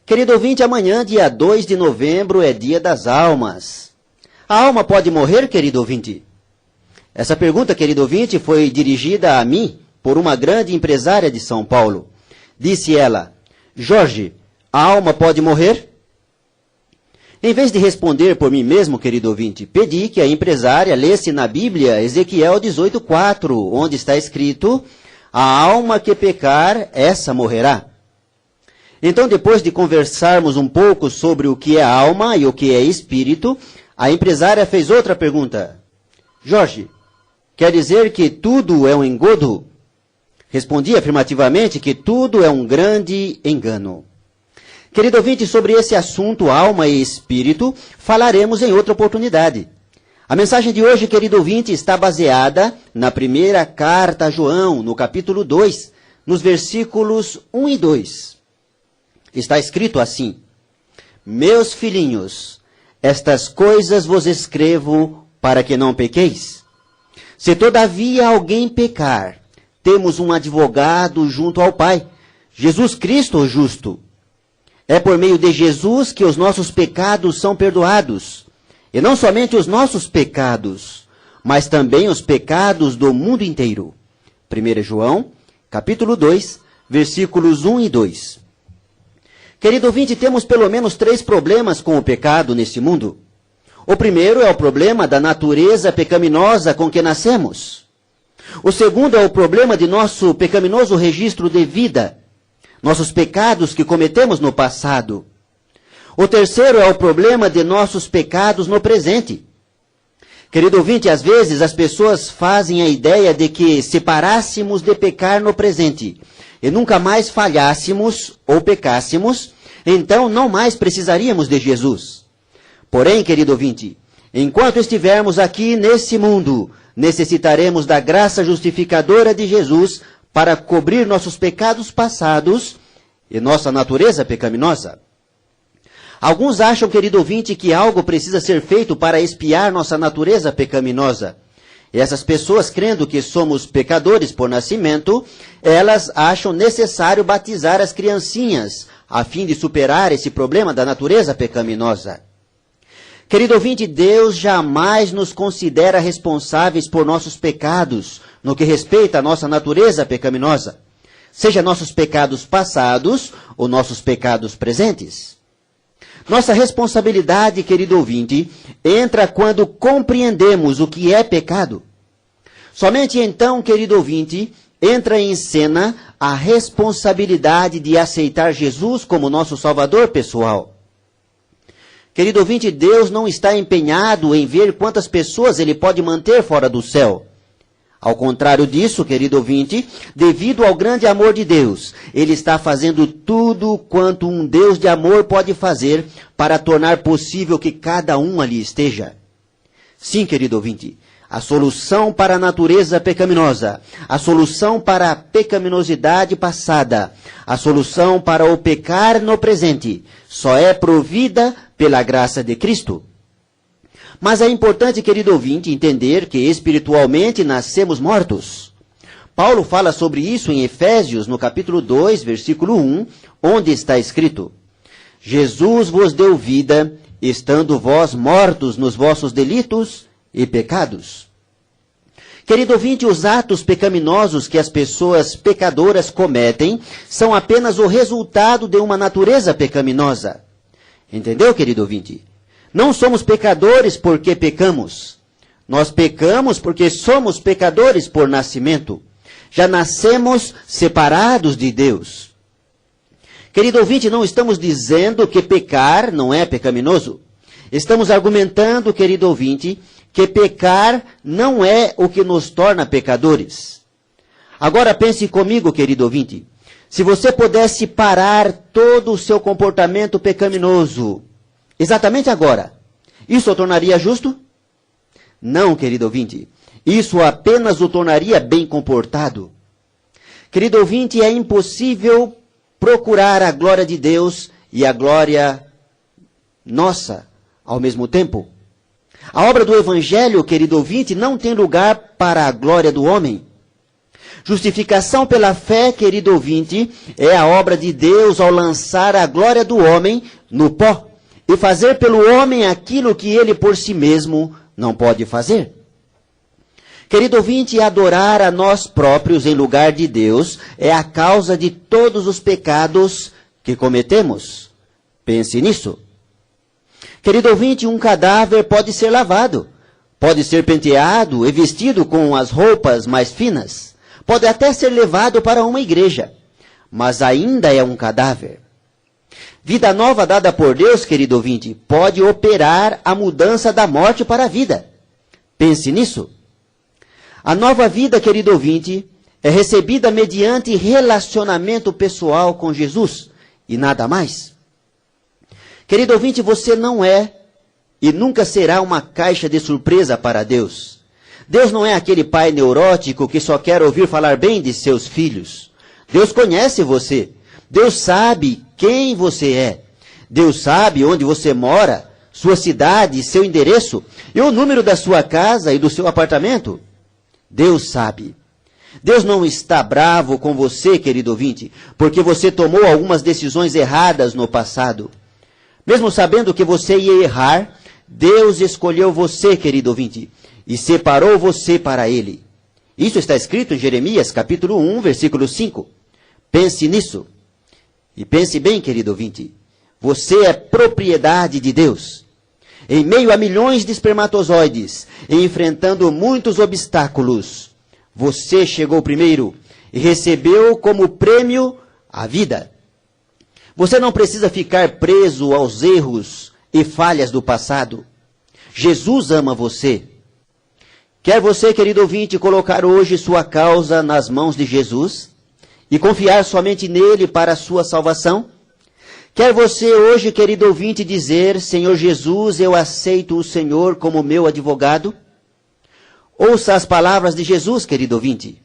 Querido ouvinte, amanhã, dia 2 de novembro, é dia das almas. A alma pode morrer, querido ouvinte? Essa pergunta, querido ouvinte, foi dirigida a mim por uma grande empresária de São Paulo. Disse ela: Jorge, a alma pode morrer? Em vez de responder por mim mesmo, querido ouvinte, pedi que a empresária lesse na Bíblia Ezequiel 18:4, onde está escrito: a alma que pecar, essa morrerá. Então, depois de conversarmos um pouco sobre o que é alma e o que é espírito, a empresária fez outra pergunta. Jorge, quer dizer que tudo é um engodo? Respondi afirmativamente que tudo é um grande engano. Querido ouvinte, sobre esse assunto, alma e espírito, falaremos em outra oportunidade. A mensagem de hoje, querido ouvinte, está baseada na primeira carta a João, no capítulo 2, nos versículos 1 e 2. Está escrito assim: Meus filhinhos, estas coisas vos escrevo para que não pequeis. Se todavia alguém pecar, temos um advogado junto ao Pai, Jesus Cristo o justo. É por meio de Jesus que os nossos pecados são perdoados. E não somente os nossos pecados, mas também os pecados do mundo inteiro. 1 João, capítulo 2, versículos 1 e 2. Querido ouvinte, temos pelo menos 3 problemas com o pecado neste mundo. O primeiro é o problema da natureza pecaminosa com que nascemos. O segundo é o problema de nosso pecaminoso registro de vida, nossos pecados que cometemos no passado. O terceiro é o problema de nossos pecados no presente. Querido ouvinte, às vezes as pessoas fazem a ideia de que se parássemos de pecar no presente e nunca mais falhássemos ou pecássemos, então não mais precisaríamos de Jesus. Porém, querido ouvinte, enquanto estivermos aqui nesse mundo, necessitaremos da graça justificadora de Jesus para cobrir nossos pecados passados e nossa natureza pecaminosa. Alguns acham, querido ouvinte, que algo precisa ser feito para expiar nossa natureza pecaminosa. E essas pessoas, crendo que somos pecadores por nascimento, elas acham necessário batizar as criancinhas, a fim de superar esse problema da natureza pecaminosa. Querido ouvinte, Deus jamais nos considera responsáveis por nossos pecados, no que respeita à nossa natureza pecaminosa, seja nossos pecados passados ou nossos pecados presentes. Nossa responsabilidade, querido ouvinte, entra quando compreendemos o que é pecado. Somente então, querido ouvinte, entra em cena a responsabilidade de aceitar Jesus como nosso Salvador pessoal. Querido ouvinte, Deus não está empenhado em ver quantas pessoas Ele pode manter fora do céu. Ao contrário disso, querido ouvinte, devido ao grande amor de Deus, Ele está fazendo tudo quanto um Deus de amor pode fazer para tornar possível que cada um ali esteja. Sim, querido ouvinte, a solução para a natureza pecaminosa, a solução para a pecaminosidade passada, a solução para o pecar no presente, só é provida pela graça de Cristo. Mas é importante, querido ouvinte, entender que espiritualmente nascemos mortos. Paulo fala sobre isso em Efésios, no capítulo 2, versículo 1, onde está escrito: Jesus vos deu vida, estando vós mortos nos vossos delitos e pecados. Querido ouvinte, os atos pecaminosos que as pessoas pecadoras cometem são apenas o resultado de uma natureza pecaminosa. Entendeu, querido ouvinte? Não somos pecadores porque pecamos. Nós pecamos porque somos pecadores por nascimento. Já nascemos separados de Deus. Querido ouvinte, não estamos dizendo que pecar não é pecaminoso. Estamos argumentando, querido ouvinte, que pecar não é o que nos torna pecadores. Agora pense comigo, querido ouvinte. Se você pudesse parar todo o seu comportamento pecaminoso, exatamente agora, isso o tornaria justo? Não, querido ouvinte. Isso apenas o tornaria bem comportado. Querido ouvinte, é impossível procurar a glória de Deus e a glória nossa ao mesmo tempo. A obra do Evangelho, querido ouvinte, não tem lugar para a glória do homem. Justificação pela fé, querido ouvinte, é a obra de Deus ao lançar a glória do homem no pó e fazer pelo homem aquilo que ele por si mesmo não pode fazer. Querido ouvinte, adorar a nós próprios em lugar de Deus é a causa de todos os pecados que cometemos. Pense nisso. Querido ouvinte, um cadáver pode ser lavado, pode ser penteado e vestido com as roupas mais finas, pode até ser levado para uma igreja, mas ainda é um cadáver. Vida nova dada por Deus, querido ouvinte, pode operar a mudança da morte para a vida. Pense nisso. A nova vida, querido ouvinte, é recebida mediante relacionamento pessoal com Jesus e nada mais. Querido ouvinte, você não é e nunca será uma caixa de surpresa para Deus. Deus não é aquele pai neurótico que só quer ouvir falar bem de seus filhos. Deus conhece você. Deus sabe quem você é. Deus sabe onde você mora, sua cidade, seu endereço e o número da sua casa e do seu apartamento. Deus sabe. Deus não está bravo com você, querido ouvinte, porque você tomou algumas decisões erradas no passado. Mesmo sabendo que você ia errar, Deus escolheu você, querido ouvinte, e separou você para Ele. Isso está escrito em Jeremias, capítulo 1, versículo 5. Pense nisso. E pense bem, querido ouvinte, você é propriedade de Deus. Em meio a milhões de espermatozoides, e enfrentando muitos obstáculos, você chegou primeiro e recebeu como prêmio a vida. Você não precisa ficar preso aos erros e falhas do passado. Jesus ama você. Quer você, querido ouvinte, colocar hoje sua causa nas mãos de Jesus e confiar somente nele para a sua salvação? Quer você hoje, querido ouvinte, dizer: Senhor Jesus, eu aceito o Senhor como meu advogado? Ouça as palavras de Jesus, querido ouvinte.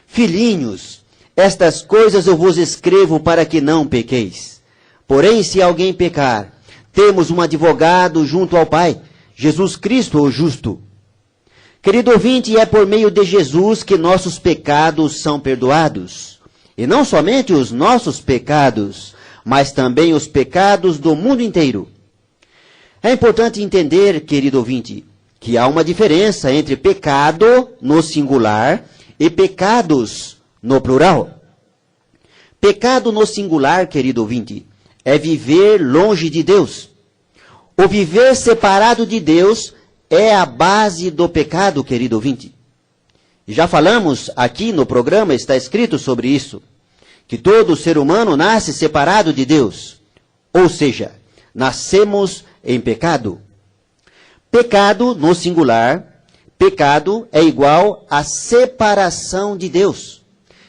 Filhinhos, estas coisas eu vos escrevo para que não pequeis. Porém, se alguém pecar, temos um advogado junto ao Pai, Jesus Cristo, o justo. Querido ouvinte, é por meio de Jesus que nossos pecados são perdoados. E não somente os nossos pecados, mas também os pecados do mundo inteiro. É importante entender, querido ouvinte, que há uma diferença entre pecado no singular e pecados no plural. Pecado no singular, querido ouvinte, é viver longe de Deus. O viver separado de Deus é a base do pecado, querido ouvinte. Já falamos aqui no programa, está escrito sobre isso, que todo ser humano nasce separado de Deus. Ou seja, nascemos em pecado. Pecado, no singular, pecado é igual a separação de Deus.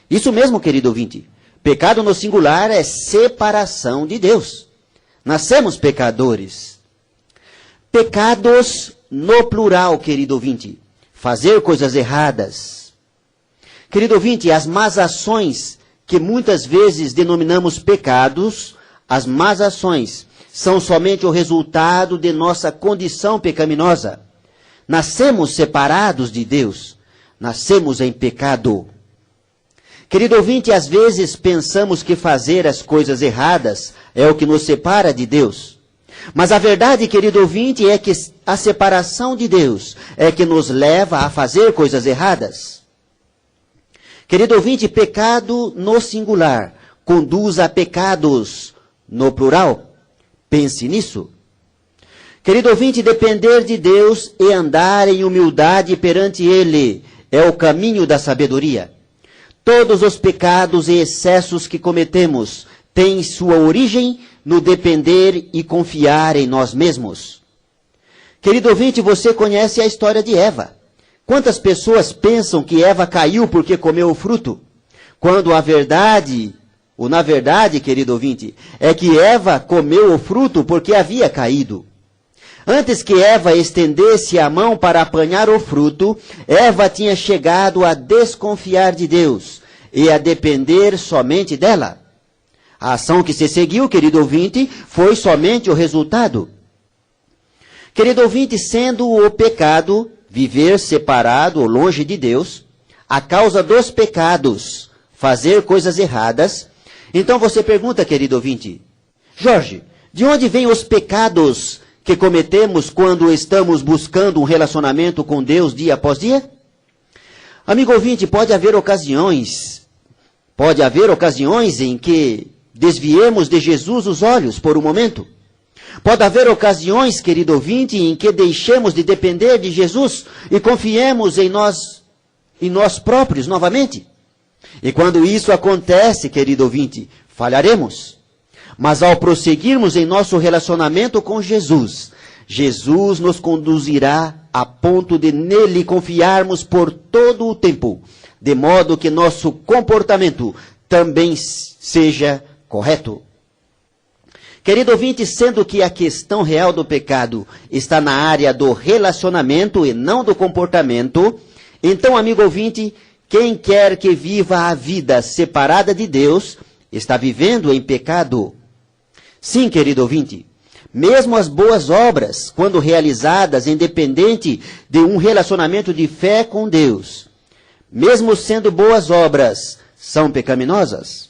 Isso mesmo, querido ouvinte. Pecado no singular é separação de Deus. Nascemos pecadores. Pecados no plural, querido ouvinte. Fazer coisas erradas. Querido ouvinte, as más ações que muitas vezes denominamos pecados, as más ações são somente o resultado de nossa condição pecaminosa. Nascemos separados de Deus. Nascemos em pecado. Querido ouvinte, às vezes pensamos que fazer as coisas erradas é o que nos separa de Deus. Mas a verdade, querido ouvinte, é que a separação de Deus é que nos leva a fazer coisas erradas. Querido ouvinte, pecado no singular conduz a pecados no plural. Pense nisso. Querido ouvinte, depender de Deus e andar em humildade perante Ele é o caminho da sabedoria. Todos os pecados e excessos que cometemos têm sua origem no depender e confiar em nós mesmos. Querido ouvinte, você conhece a história de Eva. Quantas pessoas pensam que Eva caiu porque comeu o fruto? Quando na verdade, querido ouvinte, é que Eva comeu o fruto porque havia caído. Antes que Eva estendesse a mão para apanhar o fruto, Eva tinha chegado a desconfiar de Deus e a depender somente dela. A ação que se seguiu, querido ouvinte, foi somente o resultado. Querido ouvinte, sendo o pecado viver separado ou longe de Deus, a causa dos pecados, fazer coisas erradas, então você pergunta, querido ouvinte, Jorge, de onde vêm os pecados que cometemos quando estamos buscando um relacionamento com Deus dia após dia? Amigo ouvinte, pode haver ocasiões em que desviemos de Jesus os olhos por um momento. Pode haver ocasiões, querido ouvinte, em que deixemos de depender de Jesus e confiemos em nós próprios novamente. E quando isso acontece, querido ouvinte, falharemos. Mas ao prosseguirmos em nosso relacionamento com Jesus, Jesus nos conduzirá a ponto de nele confiarmos por todo o tempo, de modo que nosso comportamento também seja correto. Querido ouvinte, sendo que a questão real do pecado está na área do relacionamento e não do comportamento, então, amigo ouvinte, quem quer que viva a vida separada de Deus, está vivendo em pecado. Sim, querido ouvinte, mesmo as boas obras, quando realizadas independente de um relacionamento de fé com Deus, mesmo sendo boas obras, são pecaminosas.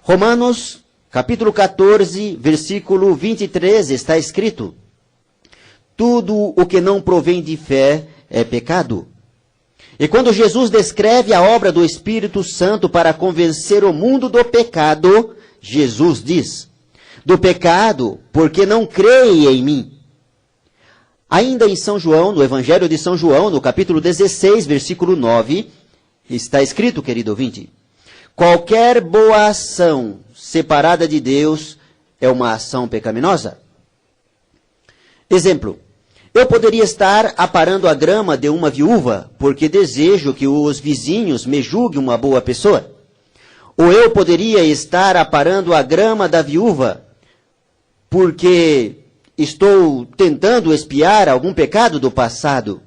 Romanos, capítulo 14, versículo 23, está escrito: tudo o que não provém de fé é pecado. E quando Jesus descreve a obra do Espírito Santo para convencer o mundo do pecado, Jesus diz: do pecado, porque não creem em mim. Ainda em São João, no Evangelho de São João, no capítulo 16, versículo 9, está escrito, querido ouvinte, qualquer boa ação separada de Deus é uma ação pecaminosa. Exemplo, eu poderia estar aparando a grama de uma viúva, porque desejo que os vizinhos me julguem uma boa pessoa. Ou eu poderia estar aparando a grama da viúva, porque estou tentando expiar algum pecado do passado.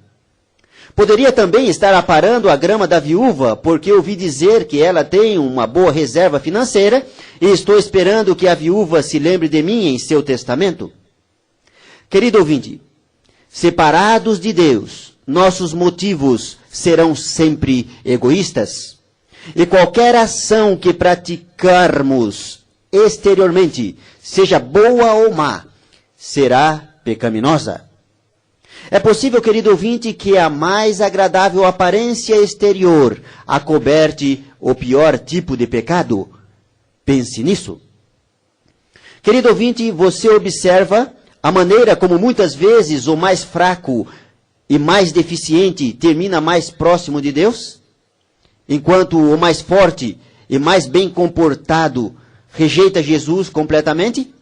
Poderia também estar aparando a grama da viúva, porque ouvi dizer que ela tem uma boa reserva financeira e estou esperando que a viúva se lembre de mim em seu testamento. Querido ouvinte, separados de Deus, nossos motivos serão sempre egoístas. E qualquer ação que praticarmos exteriormente, seja boa ou má, será pecaminosa. É possível, querido ouvinte, que a mais agradável aparência exterior acoberte o pior tipo de pecado. Pense nisso. Querido ouvinte, você observa a maneira como muitas vezes o mais fraco e mais deficiente termina mais próximo de Deus? Enquanto o mais forte e mais bem comportado rejeita Jesus completamente?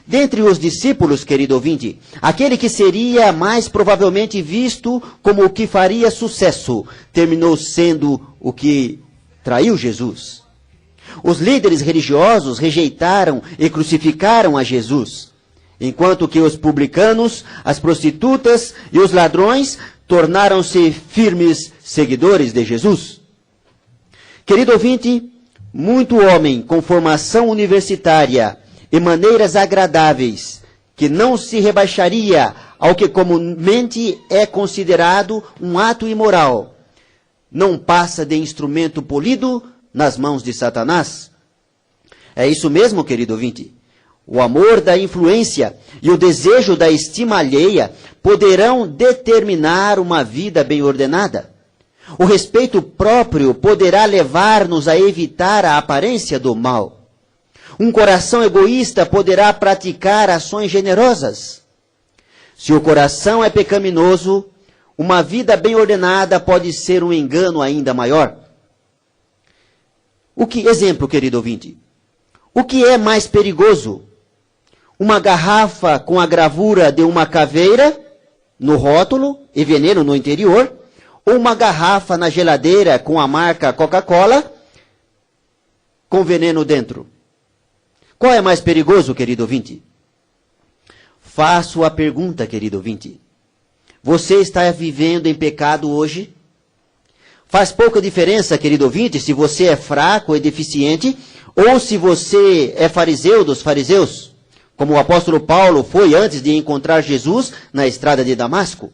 Dentre os discípulos, querido ouvinte, aquele que seria mais provavelmente visto como o que faria sucesso, terminou sendo o que traiu Jesus. Os líderes religiosos rejeitaram e crucificaram a Jesus, enquanto que os publicanos, as prostitutas e os ladrões tornaram-se firmes seguidores de Jesus. Querido ouvinte, muito homem com formação universitária e maneiras agradáveis, que não se rebaixaria ao que comumente é considerado um ato imoral, não passa de instrumento polido nas mãos de Satanás. É isso mesmo, querido ouvinte. O amor da influência e o desejo da estima alheia poderão determinar uma vida bem ordenada. O respeito próprio poderá levar-nos a evitar a aparência do mal. Um coração egoísta poderá praticar ações generosas. Se o coração é pecaminoso, uma vida bem ordenada pode ser um engano ainda maior. Exemplo, querido ouvinte, o que é mais perigoso? Uma garrafa com a gravura de uma caveira no rótulo e veneno no interior, ou uma garrafa na geladeira com a marca Coca-Cola com veneno dentro? Qual é mais perigoso, querido ouvinte? Faço a pergunta, querido ouvinte. Você está vivendo em pecado hoje? Faz pouca diferença, querido ouvinte, se você é fraco e deficiente, ou se você é fariseu dos fariseus, como o apóstolo Paulo foi antes de encontrar Jesus na estrada de Damasco.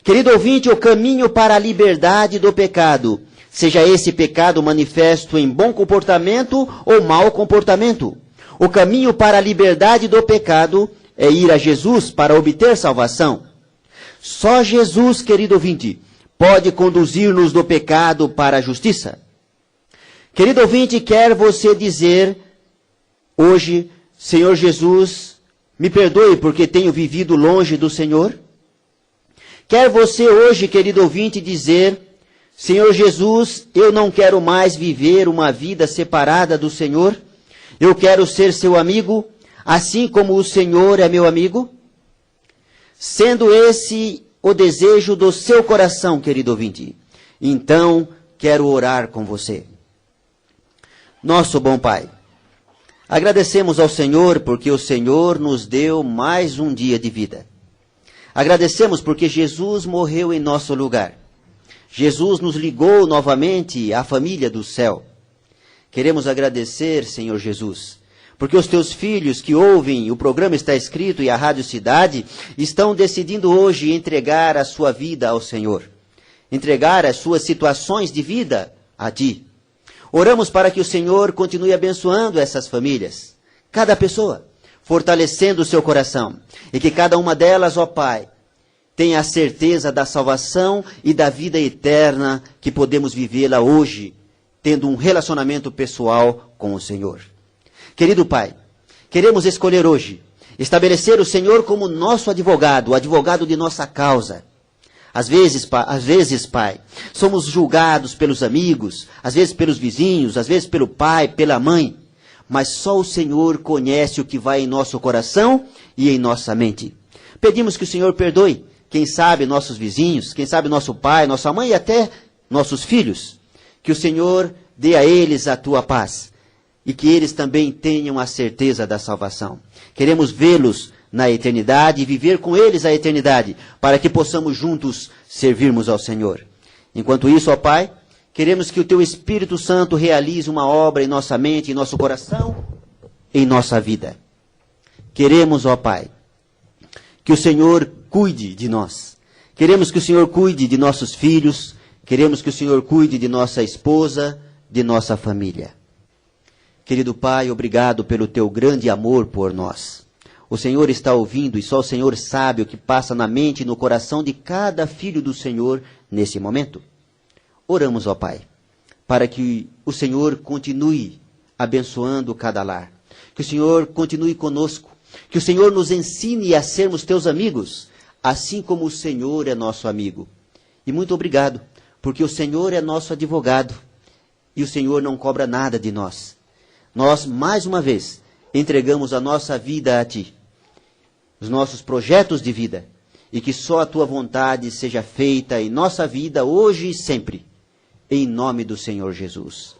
Querido ouvinte, o caminho para a liberdade do pecado, seja esse pecado manifesto em bom comportamento ou mau comportamento. O caminho para a liberdade do pecado é ir a Jesus para obter salvação. Só Jesus, querido ouvinte, pode conduzir-nos do pecado para a justiça. Querido ouvinte, quer você dizer hoje, Senhor Jesus, me perdoe porque tenho vivido longe do Senhor? Quer você hoje, querido ouvinte, dizer, Senhor Jesus, eu não quero mais viver uma vida separada do Senhor? Eu quero ser seu amigo, assim como o Senhor é meu amigo? Sendo esse o desejo do seu coração, querido ouvinte, então quero orar com você. Nosso bom Pai, agradecemos ao Senhor porque o Senhor nos deu mais um dia de vida. Agradecemos porque Jesus morreu em nosso lugar. Jesus nos ligou novamente à família do céu. Queremos agradecer, Senhor Jesus, porque os teus filhos que ouvem o programa Está Escrito e a Rádio Cidade estão decidindo hoje entregar a sua vida ao Senhor, entregar as suas situações de vida a Ti. Oramos para que o Senhor continue abençoando essas famílias, cada pessoa, fortalecendo o seu coração, e que cada uma delas, ó Pai, tenha a certeza da salvação e da vida eterna que podemos vivê-la hoje, tendo um relacionamento pessoal com o Senhor. Querido Pai, queremos escolher hoje, estabelecer o Senhor como nosso advogado, o advogado de nossa causa. Às vezes, Pai, somos julgados pelos amigos, às vezes pelos vizinhos, às vezes pelo pai, pela mãe, mas só o Senhor conhece o que vai em nosso coração e em nossa mente. Pedimos que o Senhor perdoe, quem sabe nossos vizinhos, quem sabe nosso pai, nossa mãe e até nossos filhos. Que o Senhor dê a eles a tua paz e que eles também tenham a certeza da salvação. Queremos vê-los na eternidade e viver com eles a eternidade, para que possamos juntos servirmos ao Senhor. Enquanto isso, ó Pai, queremos que o Teu Espírito Santo realize uma obra em nossa mente, em nosso coração, em nossa vida. Queremos, ó Pai, que o Senhor cuide de nós. Queremos que o Senhor cuide de nossos filhos, queremos que o Senhor cuide de nossa esposa, de nossa família. Querido Pai, obrigado pelo Teu grande amor por nós. O Senhor está ouvindo e só o Senhor sabe o que passa na mente e no coração de cada filho do Senhor nesse momento. Oramos, ó Pai, para que o Senhor continue abençoando cada lar. Que o Senhor continue conosco. Que o Senhor nos ensine a sermos Teus amigos, assim como o Senhor é nosso amigo. E muito obrigado, porque o Senhor é nosso advogado e o Senhor não cobra nada de nós. Nós, mais uma vez, entregamos a nossa vida a Ti, os nossos projetos de vida, e que só a Tua vontade seja feita em nossa vida, hoje e sempre, em nome do Senhor Jesus.